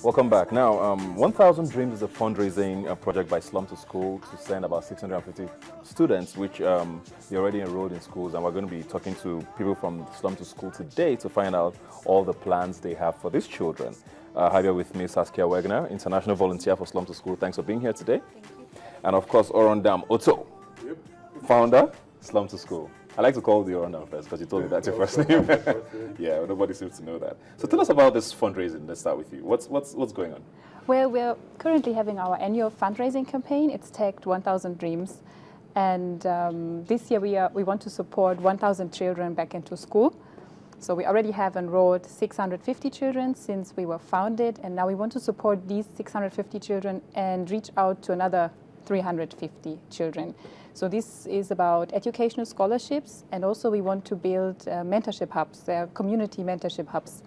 Welcome back. Now, 1,000 Dreams is a fundraising project by Slum to School to send about 650 students, which they're already enrolled in schools. And we're going to be talking to people from Slum to School today to find out all the plans they have for these children. I have here with me Saskia Wegner, international volunteer for Slum to School. Thanks for being here today. Thank you. And of course, Orondam Otto, founder, Slum to School. I like to call the Orondam first because you told me that's your first name. Yeah, nobody seems to know that. So tell us about this fundraising. Let's start with you. What's going on? Well, we're currently having our annual fundraising campaign. It's tagged 1,000 Dreams. And this year we want to support 1,000 children back into school. So we already have enrolled 650 children since we were founded. And now we want to support these 650 children and reach out to another 350 children. So this is about educational scholarships, and also we want to build mentorship hubs, community mentorship hubs,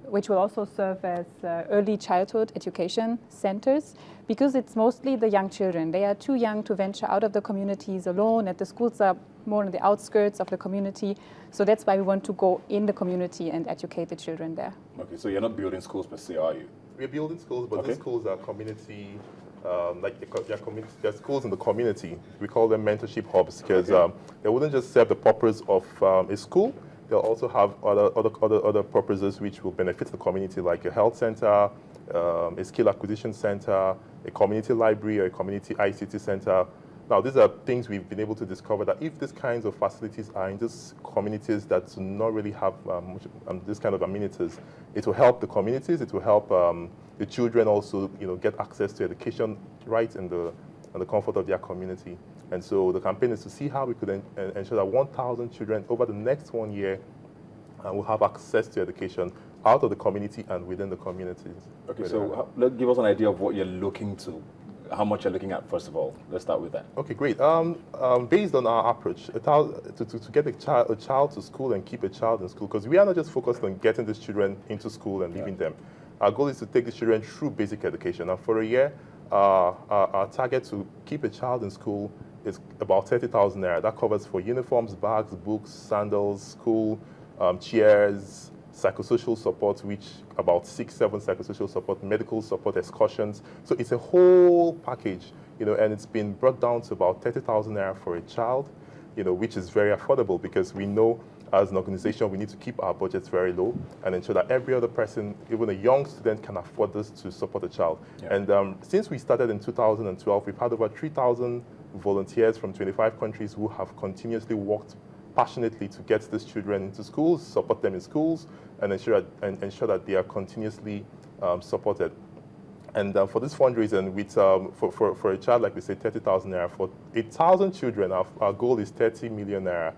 which will also serve as early childhood education centers, because it's mostly the young children. They are too young to venture out of the communities alone, and the schools are more on the outskirts of the community. So that's why we want to go in the community and educate the children there. Okay, so you're not building schools per se, are you? We're building schools, but these schools are community. They're schools in the community. We call them mentorship hubs because they wouldn't just serve the purpose of a school. They'll also have other purposes which will benefit the community, like a health center, a skill acquisition center, a community library, or a community ICT center. Now, these are things we've been able to discover that if these kinds of facilities are in these communities that do not really have this kind of amenities, it will help the communities. It will help the children also, get access to education right in the comfort of their community. And so the campaign is to see how we could ensure that 1,000 children over the next 1 year will have access to education out of the community and within the communities. Okay, so give us an idea of what you're looking to. How much you're looking at, first of all. Let's start with that. Okay, great. Based on our approach, to get a child to school and keep a child in school, because we are not just focused on getting these children into school and leaving them. Our goal is to take the children through basic education. And for a year, our target to keep a child in school is about 30,000 naira. That covers for uniforms, bags, books, sandals, school, chairs, psychosocial support, which about 6-7 psychosocial support, medical support, excursions. So it's a whole package, and it's been brought down to about 30,000 naira for a child, which is very affordable because we know as an organization we need to keep our budgets very low and ensure that every other person, even a young student, can afford this to support a child. Yeah. And since we started in 2012, we've had over 3,000 volunteers from 25 countries who have continuously worked passionately to get these children into schools, support them in schools, and ensure that they are continuously supported. And for this fundraising, with for a child, like we say, 30,000 naira. For 1,000 children, our goal is 30 million naira.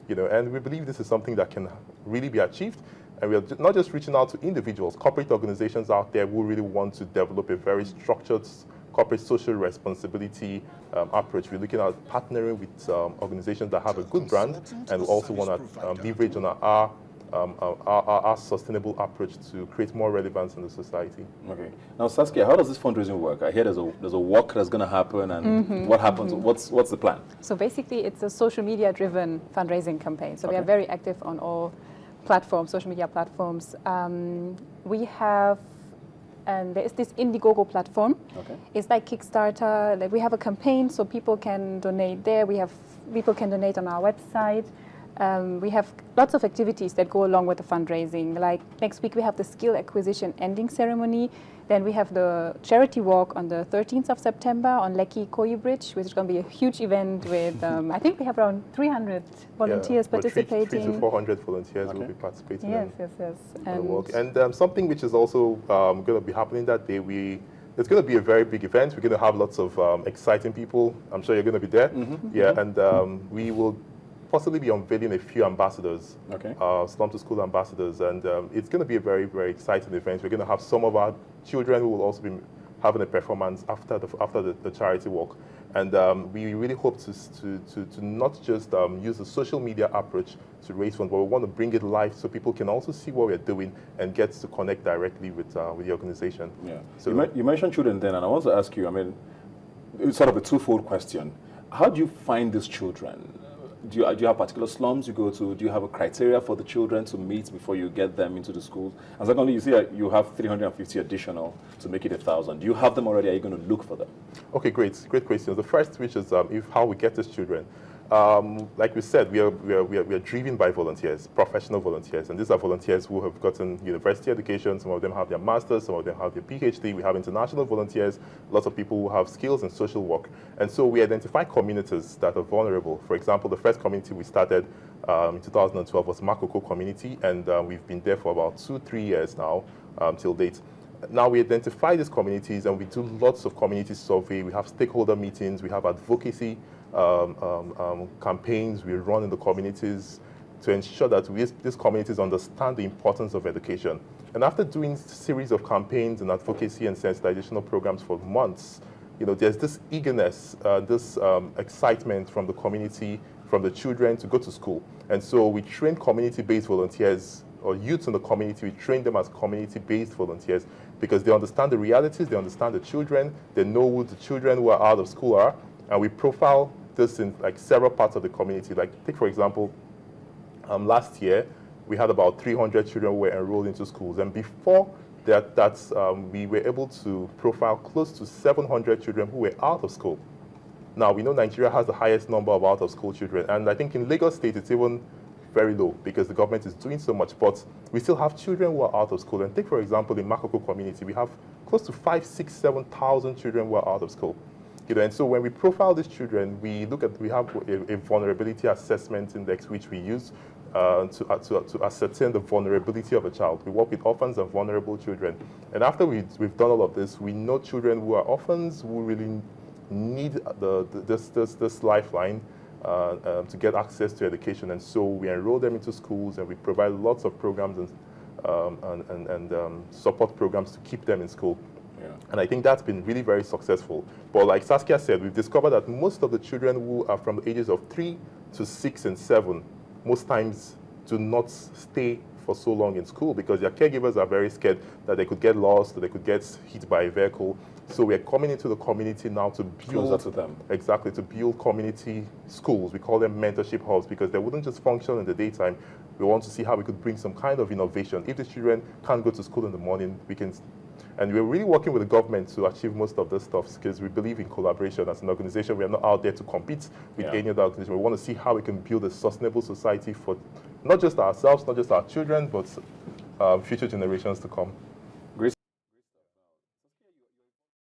And we believe this is something that can really be achieved. And we are not just reaching out to individuals, corporate organizations out there who really want to develop a very structured corporate social responsibility approach. We're looking at partnering with organizations that have a good brand, and we also want to leverage on our sustainable approach to create more relevance in the society. Okay. Now, Saskia, how does this fundraising work? I hear there's a walk that's going to happen, and what happens? What's the plan? So basically, it's a social media-driven fundraising campaign. So we are very active on all platforms, social media platforms. We have. And there is this Indiegogo platform. Okay. It's like Kickstarter. Like we have a campaign, so people can donate there. People can donate on our website. We have lots of activities that go along with the fundraising. Like next week, we have the skill acquisition ending ceremony. Then we have the charity walk on the 13th of September on Lekki Koyi Bridge, which is going to be a huge event with, I think we have around 300 volunteers participating. 300 to 400 volunteers will be participating yes. in the walk. And something which is also going to be happening that day, it's going to be a very big event. We're going to have lots of exciting people. I'm sure you're going to be there. And we will possibly be unveiling a few ambassadors, Slum to School ambassadors, and it's going to be a very, very exciting event. We're going to have some of our children who will also be having a performance after the charity walk, and we really hope to not just use the social media approach to raise funds, but we want to bring it live so people can also see what we're doing and get to connect directly with the organization. Yeah. So you mentioned children then, and I want to ask you. I mean, it's sort of a twofold question. How do you find these children? do you have particular slums you go to? Do you have a criteria for the children to meet before you get them into the schools? And secondly, you see that you have 350 additional to make it 1,000. Do you have them already? Are you going to look for them? Okay, great questions. The first, which is how we get these children. Like we said, we are driven by volunteers, professional volunteers, and these are volunteers who have gotten university education. Some of them have their masters, some of them have their PhD. We have international volunteers, lots of people who have skills in social work, and so we identify communities that are vulnerable. For example, the first community we started in 2012 was Makoko community, and we've been there for about 2-3 years now till date. Now we identify these communities and we do lots of community survey. We have stakeholder meetings, we have advocacy campaigns we run in the communities to ensure that these communities understand the importance of education. And after doing a series of campaigns and advocacy and sensitizational programs for months, there's this eagerness, this excitement from the community, from the children to go to school. And so we train community-based volunteers or youths in the community. We train them as community-based volunteers because they understand the realities, they understand the children, they know who the children who are out of school are, and we profile this in like several parts of the community. Like take for example, last year we had about 300 children who were enrolled into schools, and before that, we were able to profile close to 700 children who were out of school. Now we know Nigeria has the highest number of out of school children, and I think in Lagos State it's even very low because the government is doing so much, but we still have children who are out of school. And take for example, in Makoko community, we have close to 5,000, 6,000, 7,000 children who are out of school. And so when we profile these children, we have a vulnerability assessment index which we use to ascertain the vulnerability of a child. We work with orphans and vulnerable children. And after we've done all of this, we know children who are orphans who really need this lifeline to get access to education. And so we enroll them into schools and we provide lots of programs and support programs to keep them in school. Yeah. And I think that's been really very successful. But like Saskia said, we've discovered that most of the children who are from the ages of 3 to 6 and 7, most times do not stay for so long in school because their caregivers are very scared that they could get lost, that they could get hit by a vehicle. So we're coming into the community now to build... Closer to them. Exactly, to build community schools. We call them mentorship hubs because they wouldn't just function in the daytime. We want to see how we could bring some kind of innovation. If the children can't go to school in the morning, we can... And we're really working with the government to achieve most of this stuff because we believe in collaboration. As an organization, we are not out there to compete with any other organization. We want to see how we can build a sustainable society for not just ourselves, not just our children, but future generations to come.